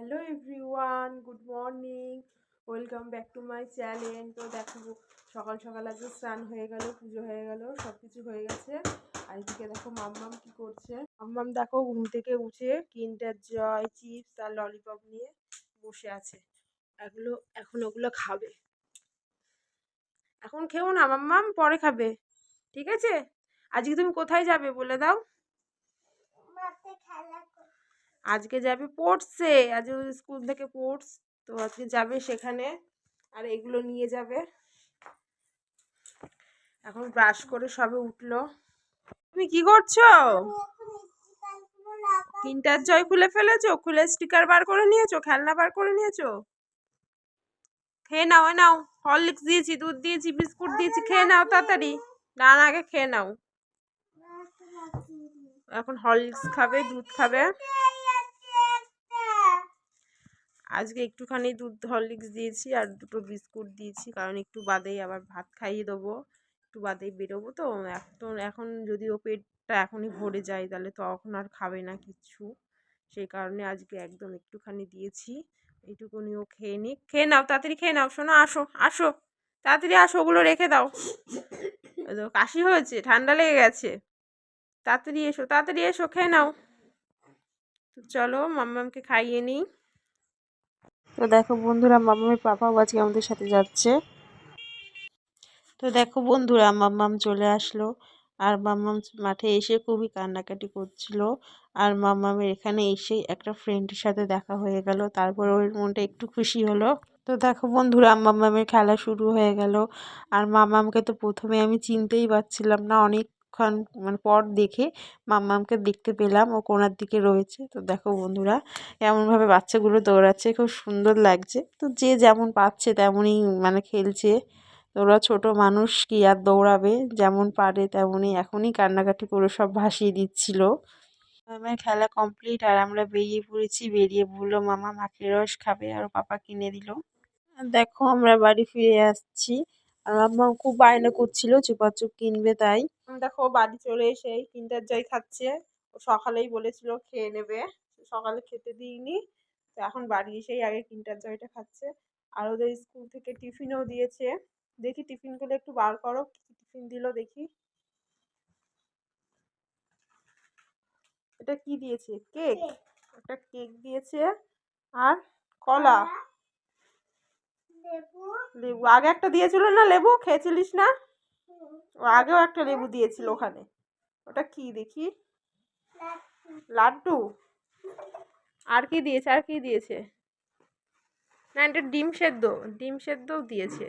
Hello everyone, good morning, welcome back to my channel. তো দেখো সকাল সকাল আজকে স্নান হয়ে গেল, পুজো হয়ে গেল, সব কিছু হয়ে গেছে। আর এদিকে দেখো মাম্মাম কি করছে। মাম্মাম দেখো ঘুম থেকে উঠে কিন্ডার জয়, চিপস আর ললিপপ নিয়ে বসে আছে। এখন ওগুলো খাবে। এখন খেও না মাম্মাম, পরে খাবে, ঠিক আছে? আজকে তুমি কোথায় যাবে বলে দাও। আজকে যাবে পড়ছে, আজকে স্কুল থেকে পড়স, তো আজকে যাবে সেখানে। আর এগুলো নিয়ে যাবে। এখন ব্রাশ করে সবে উঠলো। তুমি কি করছো? কিন্ডার জয় খুলে ফেলেছো? খুলে স্টিকার বার করে নিয়েছো, খেলনা বার করে নিয়েছো? খেয়ে নাও, নাও, হরলিক্স দিয়েছি, দুধ দিয়েছি, বিস্কুট দিয়েছি, খেয়ে নাও তাড়াতাড়ি। না না, আগে খেয়ে নাও। এখন হরলিক্স খাবে, দুধ খাবে। আজকে একটুখানি দুধ হরলিক্স দিয়েছি আর দুটো বিস্কুট দিয়েছি, কারণ একটু বাদেই আবার ভাত খাইয়ে দেবো, একটু বাদেই বেরোবো। তো এখন যদি ও পেটটা এখনই ভরে যায় তাহলে তখন আর খাবে না কিচ্ছু, সেই কারণে আজকে একদম একটুখানি দিয়েছি। এইটুকুনি ও খেয়ে নিক। খেয়ে নাও, তাড়াতাড়ি খেয়ে নাও। শোনো, আসো আসো, তাড়াতাড়ি আসো, ওগুলো রেখে দাও। কাশি হয়েছে, ঠান্ডা লেগে গেছে, তাড়াতাড়ি এসো, তাড়াতাড়ি এসো, খেয়ে নাও। তো চলো মাম্মামকে খাইয়ে নিই। তো দেখো বন্ধুরা, মাম্মামের পাপাও আজকে আমাদের সাথে যাচ্ছে। তো দেখো বন্ধুরা, মাম্মাম চলে আসলো। আর মাম্মাম মাঠে এসে খুবই কান্নাকাটি করছিল। আর মাম্মামের এখানে এসে একটা ফ্রেন্ডের সাথে দেখা হয়ে গেল, তারপর ওর মনটা একটু খুশি হলো। তো দেখো বন্ধুরা, মাম্মামের খেলা শুরু হয়ে গেল। আর মাম্মামকে তো প্রথমে আমি চিনতেই পারছিলাম না, অনেকক্ষণ পর দেখে মাম্মামকে দেখতে পেলাম, ও কোনার দিকে রয়েছে। তো দেখো বন্ধুরা, এমনভাবে বাচ্চাগুলো দৌড়াচ্ছে, খুব সুন্দর লাগছে। তো যে যেমন পাচ্ছে তেমনই খেলছে। তো ওরা ছোট মানুষ, কি আর দৌড়াবে, যেমন পারে তেমনই এখনই কান্নাকাটি করে সব ভাসিয়ে দিচ্ছিল। আমার খেলা কমপ্লিট আর আমরা বেরিয়ে পড়েছি। বেরিয়ে বললো মামা আখের রস খাবে, আর পাপা কিনে দিল। দেখো আমরা বাড়ি ফিরে আসছি। আর আম্মা খুব বায়না করছিল চুপাচুপ কিনবে, তাই দেখো বাড়ি চলে এসে কিন্ডার জয় খাচ্ছে। ও সকালেই বলেছিল খেয়ে নেবে, সকালে খেতে দিইনি, তো এখন বাড়ি এসেই আগে কিন্ডার জয়টা খাচ্ছে। আর ওদের স্কুল থেকে টিফিনও দিয়েছে। দেখি টিফিনগুলো একটু বার করো, কি টিফিন দিল দেখি। এটা কি দিয়েছে? কেক। একটা কেক দিয়েছে আর কলা, লেবু। আগে একটা দিয়েছিল না লেবু, খেয়েছিলিস না? ও আগেও একটা লেবু দিয়েছিল ওখানে। ওটা কি দেখি? লাড্ডু। আর কি দিয়েছে? আর কি দিয়েছে? না, এটা ডিম সেদ্ধ, ডিম সেদ্ধও দিয়েছে।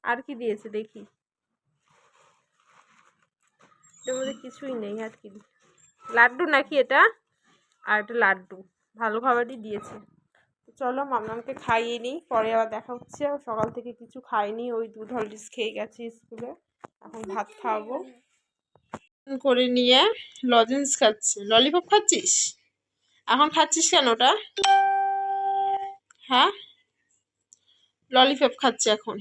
আর কি দিয়েছে দেখি? এর মধ্যে কিছুই নেই। আর কি? লাড্ডু নাকি এটা? আর এটা লাড্ডু। ভালো খাবারই দিয়েছে। চলো মামনামকে খাইয়ে নিই, পরে আবার দেখা হচ্ছে। সকাল থেকে কিছু খাইনি, ওই দুধ হরলিক্স খেয়ে গেছে স্কুলে। এখন ভাত খাওয়াবো করে নিয়ে। লজেন্স খাচ্ছে। ললিপপ খাচ্ছিস? এখন খাচ্ছিস কেন ওটা? হ্যাঁ, ললিপপ খাচ্ছে এখন।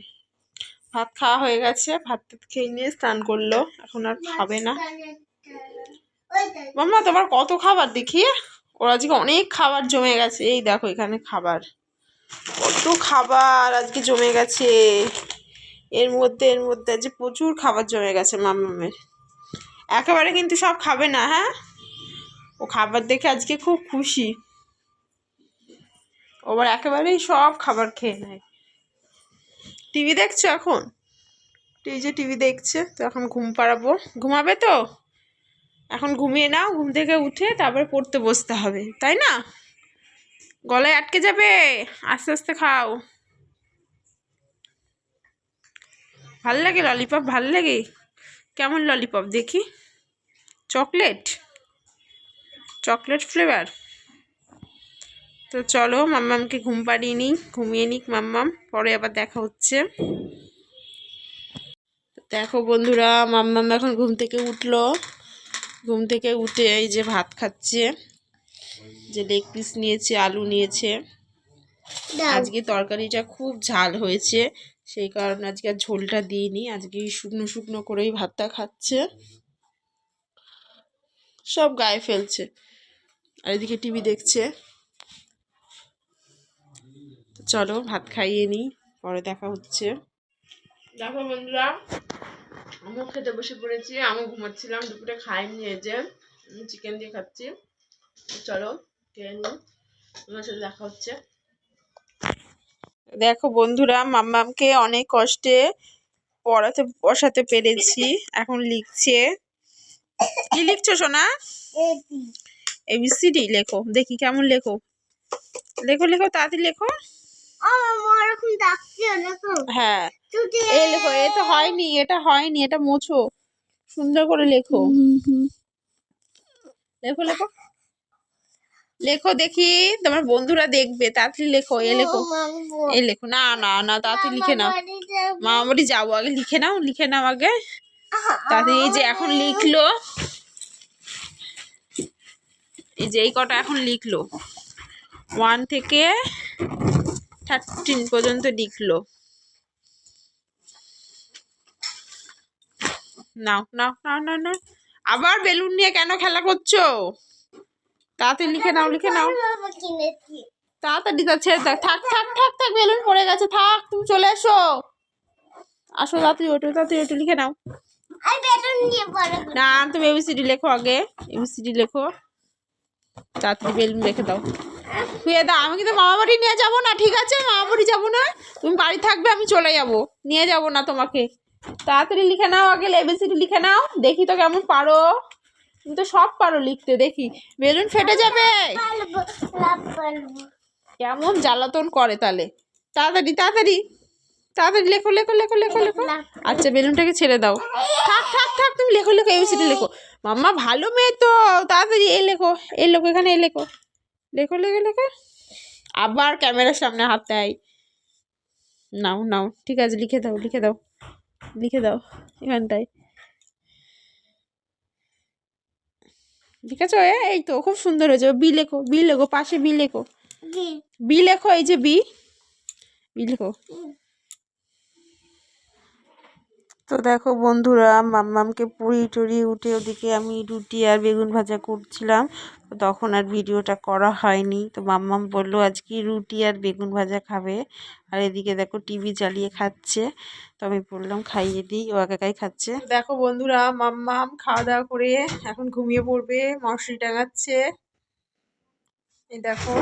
ভাত খাওয়া হয়ে গেছে, ভাত খেয়ে নিয়ে স্নান করলো, এখন আর খাবে না। মাম্মা তোমার কত খাবার দেখি, ওর আজকে অনেক খাবার জমে গেছে। এই দেখো এখানে খাবার, কত খাবার আজকে জমে গেছে। এর মধ্যে আজকে প্রচুর খাবার জমে গেছে মাম্মামের। একেবারে কিন্তু সব খাবে না, হ্যাঁ? ও খাবার দেখে আজকে খুব খুশি। ওবার একেবারেই সব খাবার খেয়ে নেয়। টিভি দেখছো এখন? টিভি দেখছে, তো এখন ঘুম পাড়াবো। ঘুমাবে তো? এখন ঘুমিয়ে নাও, ঘুম থেকে উঠে তারপরে পড়তে বসতে হবে, তাই না? গলায় আটকে যাবে, আস্তে আস্তে খাও। ভাল লাগে ললিপপ? ভাল লাগে? কেমন ললিপপ দেখি? চকলেট? Chocolate flavour? তো চলো মাম্মামকে ঘুম পাড়িয়ে নিই, ঘুমিয়ে নিক মাম্মাম, পরে আবার দেখা হচ্ছে। দেখো বন্ধুরা, মাম্মাম এখন ঘুম থেকে উঠলো। ঘুম থেকে উঠে এই যে ভাত খাচ্ছে, যে লেগ পিস নিয়েছে, আলু নিয়েছে। আজকে তরকারিটা খুব ঝাল হয়েছে, সেই কারণে আজকে আর ঝোলটা দিইনি, আজকে শুকনো শুকনো করেই ভাতটা খাচ্ছে। সব গায়ে ফেলছে। আর এদিকে টিভি দেখছে। চলো ভাত খাইয়ে নিই, পরে দেখা হচ্ছে। দেখো বন্ধুরা, আমিও খেতে বসে পড়েছি। আমি ঘুমাচ্ছিলাম, দুপুরে খাইনি, এই যে চিকেন দিয়ে খাচ্ছি। চলো খেয়ে নিই, তোমার সাথে দেখা হচ্ছে। দেখো বন্ধুরা, মাম্মামকে অনেক কষ্টে পড়াতে বসাতে পেরেছি, এখন লিখছে। কি লিখছো সোনা? ABCD লেখো, দেখি কেমন লেখো। লেখো লেখো, তাড়াতাড়ি লেখো। হ্যাঁ এই লেখো, এটা হয়নি, এটা হয়নি, এটা মোছো, সুন্দর করে লেখো। লেখো লেখো লেখো, দেখি তোমার বন্ধুরা দেখবে, তাড়াতাড়ি লেখো। এ লেখো, এই লেখো। না না না, তাড়াতাড়ি লিখে নাও। মামা বাড়ি যাবো, আগে লিখে নাও, লিখে নাও আগে তাড়াতাড়ি। এই যে এখন লিখলো, এই যে এই কটা এখন লিখলো, 1 থেকে 13 পর্যন্ত লিখলো। নাও নাও নাও নাও নাও, আবার বেলুন নিয়ে কেন খেলা করছো? তাড়াতাড়ি লিখে নাও, লিখে নাও তাড়াতাড়ি। ছেড়ে থাক, থাক থাক থাক থাক, বেলুন পড়ে গেছে, থাক, তুমি চলে এসো, আসো তাড়াতাড়ি, ওঠো তাড়াতাড়ি, ওঠো, লিখে নাও। না তুমি ABCD লেখো আগে, ABCD লেখো তাড়াতাড়ি, বেলুন রেখে দাও, শুয়ে দাও। আমি কিন্তু মামা বাড়ি নিয়ে যাবো না, ঠিক আছে? মামা বাড়ি যাবো না, তুমি বাড়ি থাকবে, আমি চলে যাবো, নিয়ে যাবো না তোমাকে। তাড়াতাড়ি লিখে নাও আগে, ABCD লিখে নাও, দেখি তো কেমন পারো। তুমি তো সব পারো লিখতে, দেখি। বেলুন ফেটে যাবে, কেমন জ্বালাতন করে তাহলে। তাড়াতাড়ি তাড়াতাড়ি তাড়াতাড়ি লেখো লেখো লেখো লেখো লেখো। আচ্ছা বেলুনটাকে ছেড়ে দাও, থাক থাক থাক, তুমি লেখো লেখো, ABCD লেখো। মাম্মা ভালো মেয়ে তো, তাড়াতাড়ি এই লেখো, এই লেখো, এখানে এই লেখো, লেখো লেখো লেখো। আবার ক্যামেরার সামনে হাত দেয়। নাও নাও, ঠিক আছে, লিখে দাও, লিখে দাও, লিখে দাও এখানটায়। ঠিক আছে, এই তো খুব সুন্দর হয়েছে। বি লেখো, বি লেখো, পাশে বি লেখো, বি লেখো, এই যে বি, বি লেখো। তো দেখো বন্ধুরা, মাম্মামকে পুরি টুরি উঠে ওদিকে আমি রুটি আর বেগুন ভাজা করছিলাম, তো তখন আর ভিডিওটা করা হয়নি। তো মাম্মাম বললো আজকে রুটি আর বেগুন ভাজা খাবে, আর এদিকে দেখো টিভি চালিয়ে খাচ্ছে। তো আমি বললাম খাইয়ে দিই, ও একাই খাচ্ছে। দেখো বন্ধুরা, মাম্মাম খাওয়া দাওয়া করে এখন ঘুমিয়ে পড়বে, মশারি টাঙাচ্ছে। এই দেখো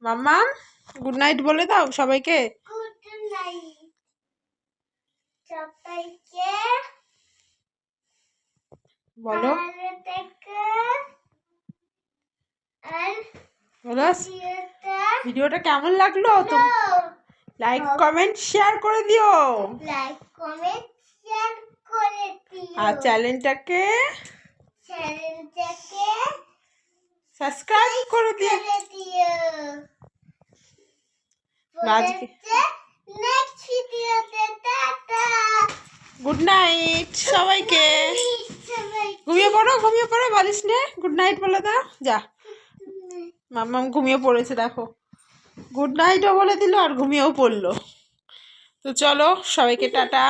মাম্মাম, গুড নাইট বলে দাও সবাইকে। বলো, ভিডিওটা কেমন লাগলো তো লাইক কমেন্ট শেয়ার করে দিও, আর চ্যানেলটাকে সাবস্ক্রাইব করে দিও। গুড নাইট সবাইকে, ঘুমিয়ে পড়ো, ঘুমিয়ে পড়ো, বলিস নে গুড নাইট বলে দাও। যা, মাম্মাম ঘুমিয়ে পড়েছে, দেখো গুড নাইটও বলে দিল আর ঘুমিয়েও পড়লো। তো চলো সবাইকে টাটা।